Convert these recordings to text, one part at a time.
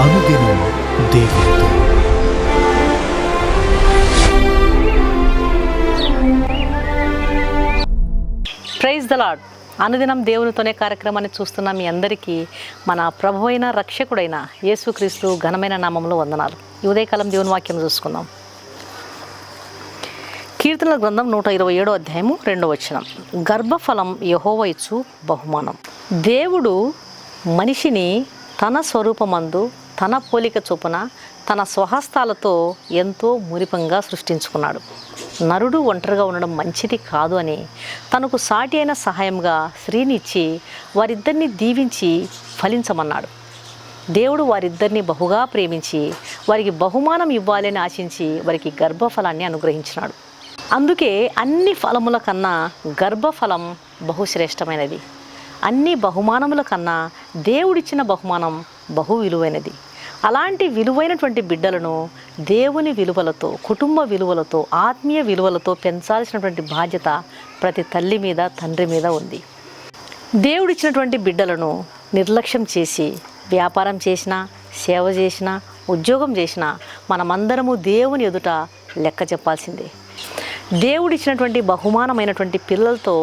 అనుదినం దేవునితో. Praise the lord. అనుదినం దేవునితోనే కార్యక్రమాన్ని చూస్తున్న మీ అందరికీ మన ప్రభువైన రక్షకుడైన యేసుక్రీస్తు ఘనమైన నామంలో వందనాలు. ఈ ఉదయకాలం దేవుని వాక్యం చూసుకుందాం. కీర్తనల గ్రంథం 127వ అధ్యాయము 2వ వచనం. గర్భఫలం యెహోవా ఇచ్చు బహుమానం. దేవుడు మనిషిని తన స్వరూపమందు తన పోలిక చొప్పున తన స్వహస్తాలతో ఎంతో మురిపంగా సృష్టించుకున్నాడు. నరుడు ఒంటరిగా ఉండడం మంచిది కాదు అని తనకు సాటి అయిన సహాయంగా స్త్రీనిచ్చి వారిద్దరిని దీవించి ఫలించమన్నాడు. దేవుడు వారిద్దరిని బహుగా ప్రేమించి వారికి బహుమానం ఇవ్వాలని ఆశించి వారికి గర్భఫలాన్ని అనుగ్రహించినాడు. అందుకే అన్ని ఫలముల కన్నా గర్భఫలం బహుశ్రేష్టమైనది. అన్ని బహుమానముల కన్నా దేవుడిచ్చిన బహుమానం బహు విలువైనది. అలాంటి విలువైనటువంటి బిడ్డలను దేవుని విలువలతో, కుటుంబ విలువలతో, ఆత్మీయ విలువలతో పెంచాల్సినటువంటి బాధ్యత ప్రతి తల్లి మీద, తండ్రి మీద ఉంది. దేవుడిచ్చినటువంటి బిడ్డలను నిర్లక్ష్యం చేసి వ్యాపారం చేసినా, సేవ చేసినా, ఉద్యోగం చేసినా మనమందరము దేవుని ఎదుట లెక్క చెప్పాల్సిందే. దేవుడిచ్చినటువంటి బహుమానమైనటువంటి పిల్లలతో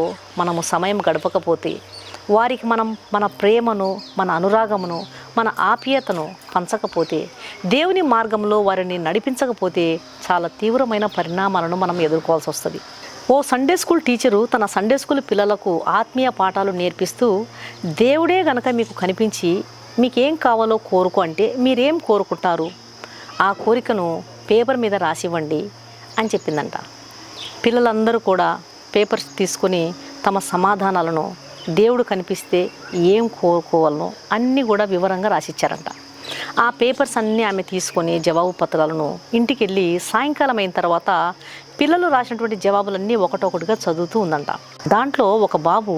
మనము సమయం గడపకపోతే, వారికి మనం మన ప్రేమను, మన అనురాగమును, మన ఆప్యాయతను పంచకపోతే, దేవుని మార్గంలో వారిని నడిపించకపోతే చాలా తీవ్రమైన పరిణామాలను మనం ఎదుర్కోవాల్సి వస్తుంది. ఓ సండే స్కూల్ టీచరు తన సండే స్కూల్ పిల్లలకు ఆత్మీయ పాఠాలు నేర్పిస్తూ, దేవుడే గనక మీకు కనిపించి మీకేం కావాలో కోరుకో అంటే మీరేం కోరుకుంటారు, ఆ కోరికను పేపర్ మీద రాసివ్వండి అని చెప్పిందంట. పిల్లలందరూ కూడా పేపర్స్ తీసుకొని తమ సమాధానాలను దేవుడు కనిపిస్తే ఏం కోరుకోవాలనో అన్నీ కూడా వివరంగా రాసిచ్చారంట. ఆ పేపర్స్ అన్నీ ఆమె తీసుకొని జవాబు పత్రాలను ఇంటికి వెళ్ళి సాయంకాలం అయిన తర్వాత పిల్లలు రాసినటువంటి జవాబులన్నీ ఒకటొకటిగా చదువుతూ ఉందంట. దాంట్లో ఒక బాబు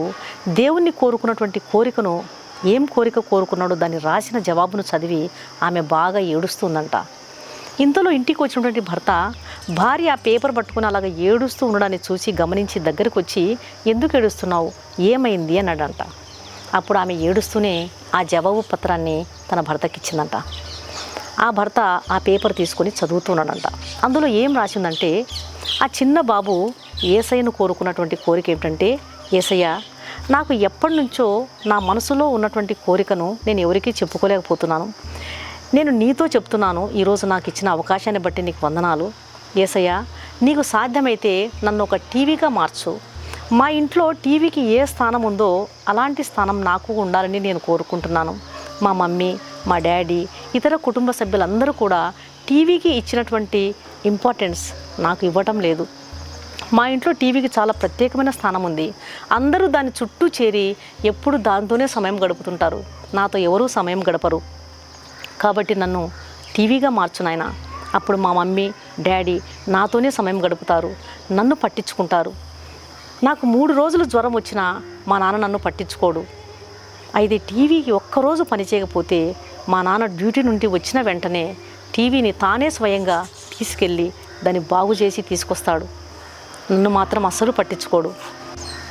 దేవుణ్ణి కోరుకున్నటువంటి కోరికను, ఏం కోరిక కోరుకున్నాడో దాన్ని రాసిన జవాబును చదివి ఆమె బాగా ఏడుస్తుందంట. ఇంతలో ఇంటికి వచ్చినటువంటి భర్త భార్య ఆ పేపర్ పట్టుకుని అలాగ ఏడుస్తూ ఉండడాన్ని చూసి గమనించి దగ్గరికి వచ్చి, ఎందుకు ఏడుస్తున్నావు, ఏమైంది అన్నాడంట. అప్పుడు ఆమె ఏడుస్తూనే ఆ జవాబు పత్రాన్ని తన భర్తకి ఇచ్చిందంట. ఆ భర్త ఆ పేపర్ తీసుకొని చదువుతున్నాడంట. అందులో ఏం రాసిందంటే, ఆ చిన్న బాబు యేసయ్యను కోరుకున్నటువంటి కోరిక ఏమిటంటే, యేసయ్య, నాకు ఎప్పటి నుంచో నా మనసులో ఉన్నటువంటి కోరికను నేను ఎవరికీ చెప్పుకోలేకపోతున్నాను. నేను నీతో చెప్తున్నాను, ఈరోజు నాకు ఇచ్చిన అవకాశాన్ని బట్టి నీకు వందనాలు. యేసయ్య, నీకు సాధ్యమైతే నన్ను ఒక టీవీగా మార్చు. మా ఇంట్లో టీవీకి ఏ స్థానం ఉందో అలాంటి స్థానం నాకు ఉండాలని నేను కోరుకుంటున్నాను. మా మమ్మీ, మా డాడీ, ఇతర కుటుంబ సభ్యులందరూ కూడా టీవీకి ఇచ్చినటువంటి ఇంపార్టెన్స్ నాకు ఇవ్వటం లేదు. మా ఇంట్లో టీవీకి చాలా ప్రత్యేకమైన స్థానం ఉంది. అందరూ దాని చుట్టూ చేరి ఎప్పుడు దాంతోనే సమయం గడుపుతుంటారు. నాతో ఎవరూ సమయం గడపరు. కాబట్టి నన్ను టీవీగా మార్చు నాయనా. అప్పుడు మా మమ్మీ, డాడీ నాతోనే సమయం గడుపుతారు, నన్ను పట్టించుకుంటారు. నాకు 3 రోజులు జ్వరం వచ్చినా మా నాన్న నన్ను పట్టించుకోడు. అయితే టీవీకి ఒక్కరోజు పనిచేయకపోతే మా నాన్న డ్యూటీ నుండి వచ్చిన వెంటనే టీవీని తానే స్వయంగా తీసుకెళ్ళి దాన్ని బాగు చేసి తీసుకొస్తాడు. నన్ను మాత్రం అస్సలు పట్టించుకోడు.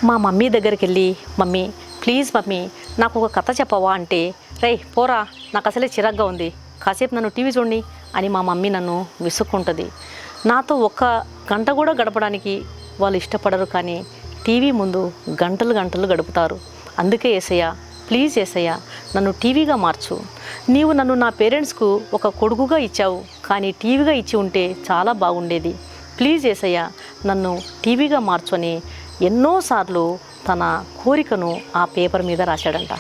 మా మమ్మీ దగ్గరికి వెళ్ళి, మమ్మీ ప్లీజ్ మమ్మీ నాకు ఒక కథ చెప్పవా అంటే, రేయ్ పోరా, నాకు అసలే చిరాగ్గా ఉంది, కాసేపు నన్ను టీవీ చూడండి అని మా మమ్మీ నన్ను విసుక్కుంటుంది. నాతో 1 గంట కూడా గడపడానికి వాళ్ళు ఇష్టపడరు, కానీ టీవీ ముందు గంటలు గంటలు గడుపుతారు. అందుకే యేసయ్య, ప్లీజ్ యేసయ్య, నన్ను టీవీగా మార్చు. నీవు నన్ను నా పేరెంట్స్కు ఒక కొడుకుగా ఇచ్చావు, కానీ టీవీగా ఇచ్చి ఉంటే చాలా బాగుండేది. ప్లీజ్ యేసయ్య, నన్ను టీవీగా మార్చు అని ఎన్నోసార్లు తన కోరికను ఆ పేపర్ మీద రాశాడంట.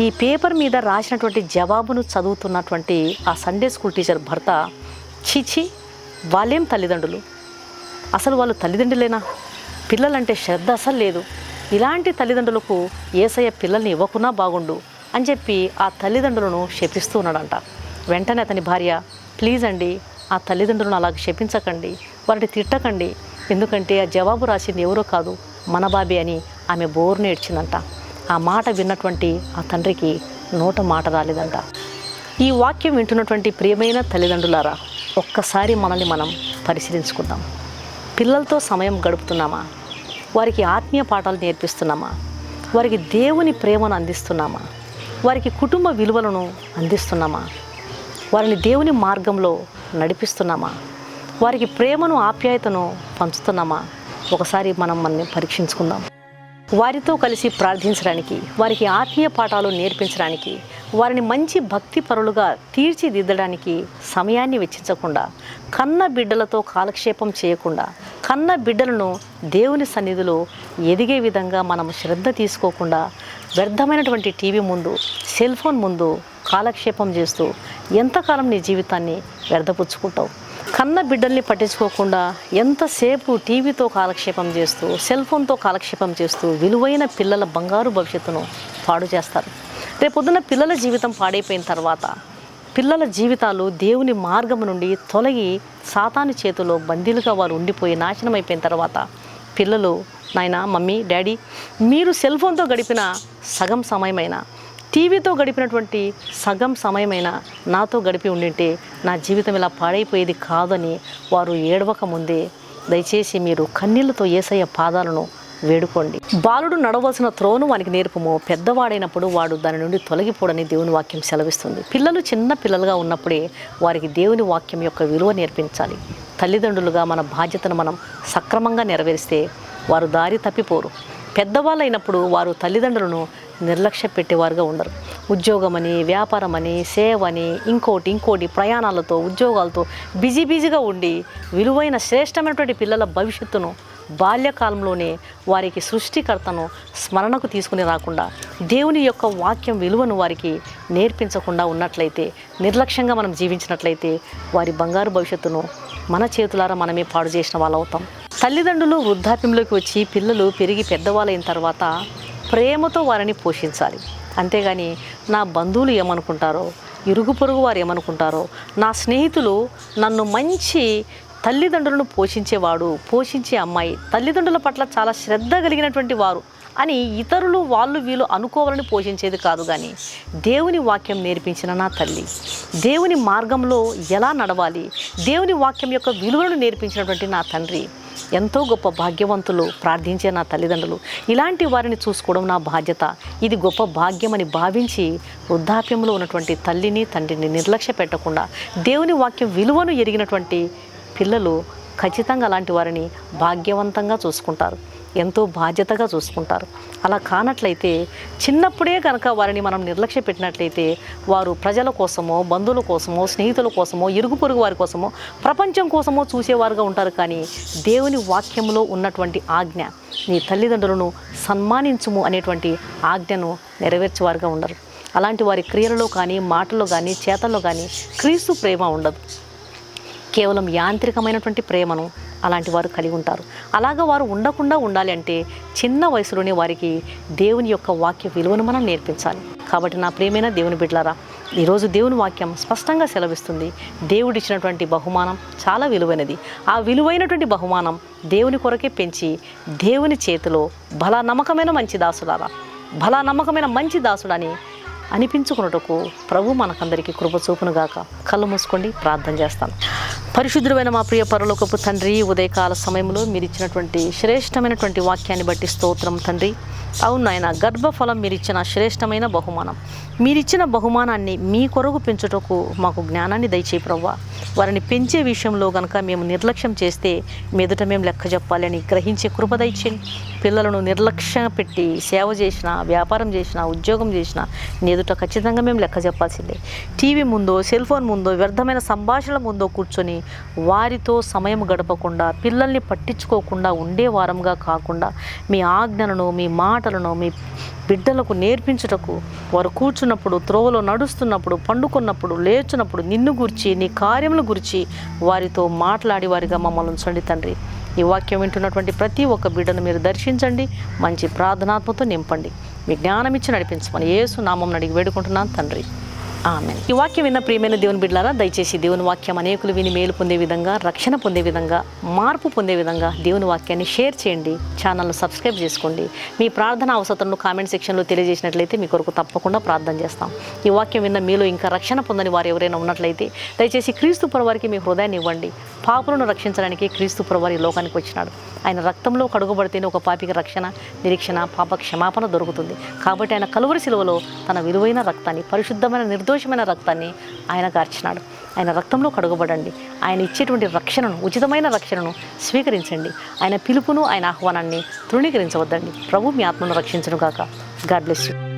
ఈ పేపర్ మీద రాసినటువంటి జవాబును చదువుతున్నటువంటి ఆ సండే స్కూల్ టీచర్ భర్త, చీచి వాళ్ళేం తల్లిదండ్రులు, అసలు వాళ్ళు తల్లిదండ్రులేనా, పిల్లలంటే శ్రద్ధ అసలు లేదు, ఇలాంటి తల్లిదండ్రులకు యేసయ్య పిల్లల్ని ఇవ్వకున్నా బాగుండు అని చెప్పి ఆ తల్లిదండ్రులను శపిస్తూ ఉన్నాడంట. వెంటనే అతని భార్య, ప్లీజ్ అండి, ఆ తల్లిదండ్రులను అలాగ శపించకండి, వారిని తిట్టకండి, ఎందుకంటే ఆ జవాబు రాసింది ఎవరో కాదు మన బాబే అని ఆమె బోరుని ఏడ్చిందంట. ఆ మాట విన్నటువంటి ఆ తండ్రికి నోట మాట రాలేదంట. ఈ వాక్యం వింటున్నటువంటి ప్రియమైన తల్లిదండ్రులారా, ఒక్కసారి మనల్ని మనం పరిశీలించుకుందాం. పిల్లలతో సమయం గడుపుతున్నామా? వారికి ఆత్మీయ పాఠాలు నేర్పిస్తున్నామా? వారికి దేవుని ప్రేమను అందిస్తున్నామా? వారికి కుటుంబ విలువలను అందిస్తున్నామా? వారిని దేవుని మార్గంలో నడిపిస్తున్నామా? వారికి ప్రేమను ఆప్యాయతను పంచుతున్నామా? ఒకసారి మనల్ని పరీక్షించుకుందాం. వారితో కలిసి ప్రార్థించడానికి, వారికి ఆత్మీయ పాఠాలు నేర్పించడానికి, వారిని మంచి భక్తి పరులుగా తీర్చిదిద్దడానికి సమయాన్ని వెచ్చించకుండా, కన్న బిడ్డలతో కాలక్షేపం చేయకుండా, కన్న బిడ్డలను దేవుని సన్నిధిలో ఎదిగే విధంగా మనం శ్రద్ధ తీసుకోకుండా వ్యర్థమైనటువంటి టీవీ ముందు, సెల్ ఫోన్ ముందు కాలక్షేపం చేస్తూ ఎంతకాలం నీ జీవితాన్ని వ్యర్థపుచ్చుకుంటావు? కన్న బిడ్డల్ని పట్టించుకోకుండా ఎంతసేపు టీవీతో కాలక్షేపం చేస్తూ, సెల్ ఫోన్తో కాలక్షేపం చేస్తూ విలువైన పిల్లల బంగారు భవిష్యత్తును పాడు చేస్తారు. రేపొద్దున పిల్లల జీవితం పాడైపోయిన తర్వాత, పిల్లల జీవితాలు దేవుని మార్గం నుండి తొలగి సాతాను చేతిలో బందీలుగా వారు ఉండిపోయి నాశనం అయిపోయిన తర్వాత, పిల్లలు నాయనా, మమ్మీ, డాడీ, మీరు సెల్ ఫోన్తో గడిపిన సగం సమయమైనా, టీవీతో గడిపినటువంటి సగం సమయమైనా నాతో గడిపి ఉండింటే నా జీవితం ఇలా పాడైపోయేది కాదని వారు ఏడవక ముందే దయచేసి మీరు కన్నీళ్లతో యేసయ్య పాదాలను వేడుకోండి. బాలుడు నడవలసిన త్రోను వానికి నేర్పము, పెద్దవాడైనప్పుడు వాడు దాని నుండి తొలగిపోడని దేవుని వాక్యం సెలవిస్తుంది. పిల్లలు చిన్న పిల్లలుగా ఉన్నప్పుడే వారికి దేవుని వాక్యం యొక్క విలువ నేర్పించాలి. తల్లిదండ్రులుగా మన బాధ్యతను మనం సక్రమంగా నెరవేరిస్తే వారు దారి తప్పిపోరు. పెద్దవాళ్ళైనప్పుడు వారు తల్లిదండ్రులను నిర్లక్ష్య పెట్టేవారుగా ఉండరు. ఉద్యోగమని, వ్యాపారమని, సేవని, ఇంకోటి ప్రయాణాలతో, ఉద్యోగాలతో బిజీగా ఉండి విలువైన శ్రేష్టమైనటువంటి పిల్లల భవిష్యత్తును బాల్యకాలంలోనే వారికి సృష్టికర్తను స్మరణకు తీసుకుని రాకుండా, దేవుని యొక్క వాక్యం విలువను వారికి నేర్పించకుండా ఉన్నట్లయితే, నిర్లక్ష్యంగా మనం జీవించినట్లయితే వారి బంగారు భవిష్యత్తును మన చేతులారా మనమే పాడు చేసిన వాళ్ళు అవుతాం. తల్లిదండ్రులు వృద్ధాప్యంలోకి వచ్చి పిల్లలు పెరిగి పెద్దవాళ్ళైన తర్వాత ప్రేమతో వారిని పోషించాలి. అంతేగాని నా బంధువులు ఏమనుకుంటారో, ఇరుగు పొరుగు వారు ఏమనుకుంటారో, నా స్నేహితులు నన్ను మంచి తల్లిదండ్రులను పోషించే అమ్మాయి, తల్లిదండ్రుల పట్ల చాలా శ్రద్ధ కలిగినటువంటి వారు అని ఇతరులు వీళ్ళు అనుకోవాలని పోషించేది కాదు. కానీ దేవుని వాక్యం నేర్పించిన నా తల్లి, దేవుని మార్గంలో ఎలా నడవాలి, దేవుని వాక్యం యొక్క విలువలను నేర్పించినటువంటి నా తండ్రి, ఎంతో గొప్ప భాగ్యవంతులు ప్రార్థించే నా తల్లిదండ్రులు, ఇలాంటి వారిని చూసుకోవడం నా బాధ్యత. ఇది గొప్ప భాగ్యమని భావించి వృద్ధాప్యంలో ఉన్నటువంటి తల్లిని తండ్రిని నిర్లక్ష్య పెట్టకుండా దేవుని వాక్యం విలువను ఎరిగినటువంటి పిల్లలు ఖచ్చితంగా అలాంటి వారిని భాగ్యవంతంగా చూసుకుంటారు, ఎంతో బాధ్యతగా చూసుకుంటారు. అలా కానట్లయితే చిన్నప్పుడే కనుక వారిని మనం నిర్లక్ష్య పెట్టినట్లయితే వారు ప్రజల కోసమో, బంధువుల కోసమో, స్నేహితుల కోసమో, ఇరుగు పొరుగు వారి కోసమో, ప్రపంచం కోసమో చూసేవారుగా ఉంటారు. కానీ దేవుని వాక్యంలో ఉన్నటువంటి ఆజ్ఞ, నీ తల్లిదండ్రులను సన్మానించుము అనేటువంటి ఆజ్ఞను నెరవేర్చేవారుగా ఉండరు. అలాంటి వారి క్రియలలో కానీ, మాటల్లో కానీ, చేతల్లో కానీ క్రీస్తు ప్రేమ ఉండదు. కేవలం యాంత్రికమైనటువంటి ప్రేమను అలాంటి వారు కలిగి ఉంటారు. అలాగా వారు ఉండకుండా ఉండాలి అంటే చిన్న వయసులోనే వారికి దేవుని యొక్క వాక్య విలువను మనం నేర్పించాలి. కాబట్టి నా ప్రియమైన దేవుని బిడ్డలారా, ఈరోజు దేవుని వాక్యం స్పష్టంగా సెలవిస్తుంది, దేవుడిచ్చినటువంటి బహుమానం చాలా విలువైనది. ఆ విలువైనటువంటి బహుమానం దేవుని కొరకే పెంచి దేవుని చేతిలో భలా నమ్మకమైన మంచి దాసుడని అనిపించుకున్నటకు ప్రభు మనకందరికీ కృప చూపునుగాక. కళ్ళు మూసుకోండి, ప్రార్థన చేస్తాను. పరిశుద్ధుడైన మా ప్రియ పరలోకపు తండ్రి, ఉదయకాల సమయంలో మీరు ఇచ్చినటువంటి శ్రేష్టమైనటువంటి వాక్యాన్ని బట్టి స్తోత్రం తండ్రి. అవును నాయన, గర్భఫలం మీరు ఇచ్చిన శ్రేష్టమైన బహుమానం, మీరిచ్చిన బహుమానాన్ని మీ కొరకు పెంచుటకు మాకు జ్ఞానాన్ని దయచేయి ప్రవ్వా. వారిని పెంచే విషయంలో కనుక మేము నిర్లక్ష్యం చేస్తే మీదట మేము లెక్క చెప్పాలని గ్రహించే కృప దయచేయండి. పిల్లలను నిర్లక్ష్యం పెట్టి సేవ చేసినా, వ్యాపారం చేసినా, ఉద్యోగం చేసినా మీదట ఖచ్చితంగా మేము లెక్క చెప్పాల్సిందే. టీవీ ముందో, సెల్ ఫోన్ ముందో, వ్యర్థమైన సంభాషణల ముందో కూర్చొని వారితో సమయం గడపకుండా, పిల్లల్ని పట్టించుకోకుండా ఉండే వారంగా కాకుండా మీ ఆజ్ఞలను, మీ మాటలను మీ బిడ్డలకు నేర్పించుటకు వారు కూర్చున్నప్పుడు, త్రోవలో నడుస్తున్నప్పుడు, పండుకున్నప్పుడు, లేచున్నప్పుడు నిన్ను గురించి, నీ కార్యముల గురించి వారితో మాట్లాడి వారిగా మమ్మల్ని ఉంచండి తండ్రి. ఈ వాక్యం వింటున్నటువంటి ప్రతి ఒక్క బిడ్డను మీరు దర్శించండి, మంచి ప్రార్థనాత్మతో నింపండి, మీ జ్ఞానం ఇచ్చి నడిపించమని యేసు నామం అడిగి వేడుకుంటున్నాను తండ్రి, ఆమేన్. ఈ వాక్యం విన్న ప్రియమైన దేవుని బిడ్డలారా, దయచేసి దేవుని వాక్యం అనేకులు విని మేలు పొందే విధంగా, రక్షణ పొందే విధంగా, మార్పు పొందే విధంగా దేవుని వాక్యాన్ని షేర్ చేయండి, ఛానల్ను సబ్స్క్రైబ్ చేసుకోండి. మీ ప్రార్థన అవసరతను కామెంట్ సెక్షన్లో తెలియజేసినట్లయితే మీ కొరకు తప్పకుండా ప్రార్థన చేస్తాం. ఈ వాక్యం విన్న మీలో ఇంకా రక్షణ పొందని వారు ఎవరైనా ఉన్నట్లయితే దయచేసి క్రీస్తు ప్రభువారికి మీ హృదయాన్ని ఇవ్వండి. పాపులను రక్షించడానికి క్రీస్తు ప్రభువారు ఈ లోకానికి వచ్చినాడు. ఆయన రక్తంలో కడుగుబడితేనే ఒక పాపికి రక్షణ, నిరీక్షణ, పాప క్షమాపణ దొరుకుతుంది. కాబట్టి ఆయన కలువరి శిలువలో తన విలువైన రక్తాన్ని, పరిశుద్ధమైన నిర్దోషమైన రక్తాన్ని ఆయన గార్చినాడు. ఆయన రక్తంలో కడుగబడండి. ఆయన ఇచ్చేటువంటి రక్షణను, ఉచితమైన రక్షణను స్వీకరించండి. ఆయన పిలుపును, ఆయన ఆహ్వానాన్ని తృణీకరించవద్దండి. ప్రభు మీ ఆత్మను రక్షించును గాక. God bless you.